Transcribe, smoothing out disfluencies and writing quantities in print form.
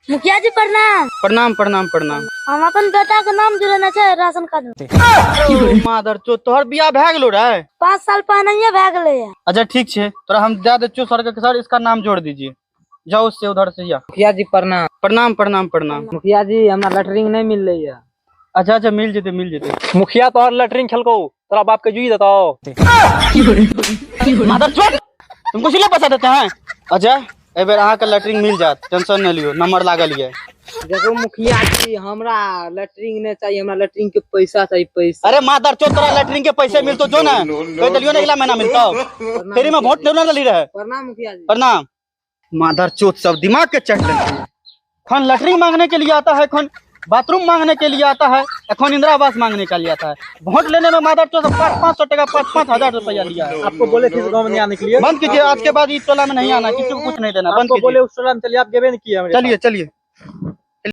मुखिया जी प्रणाम। प्रणाम प्रणाम प्रणाम। हम अपन बेटा के नाम जुड़ना चाहे राशन कार्ड में। मादर चो तोहर बियाह भए गेलो रे? 5 साल पहले भए गेले है। अच्छा ठीक है, तोरा हम दे दे छो सर के सर इसका नाम जोड़ दीजिए। जाओ उससे उधर से या। मुखिया जी प्रणाम। प्रणाम प्रणाम प्रणाम। मुखिया जी हमारा लैटरिन नहीं मिल रही है। अच्छा अच्छा मिल जेते मिल जेते। मुखिया तो हर लैटरिन खेलको तोरा बाप के जुई देताओ। मादर चोद तुमको इसलिए पैसा देते हैं। अच्छा ए बेर अहाँ के लैटरिन मिल जात, टेंशन न लियो, नंबर लागल है। देखो मुखिया जी हमरा लैटरिन नहीं चाहिए, हमरा लैटरिन के पैसा चाहिए पैसा। अरे मादर चोद तोरा लैटरिन के पैसे मिलतो जो ना कोई दलियो ना अगला महीना मिलता। फेरी में वोट नहीं डाली रहे। प्रणाम मुखिया जी। प्रणाम। मादर चोद सब दिमाग के चट लेते। कौन लैटरिन मांगने के लिए आता है, कौन बाथरूम मांगने के लिए आता है, कौन इंदिरा आवास मांगने के लिए आता है। वोट लेने में मादर चोद 500 टका 5,000 रुपया लिया है। आपको बोले थे गाँव में नहीं आने के लिए। बंद कीजिए, आज के बाद इस टोला में नहीं आना, किसी को कुछ नहीं देना, बंद आपको बोले कीजिए। उस टोला में चलिए, आप गेबे नहीं किया। चलिए चलिए।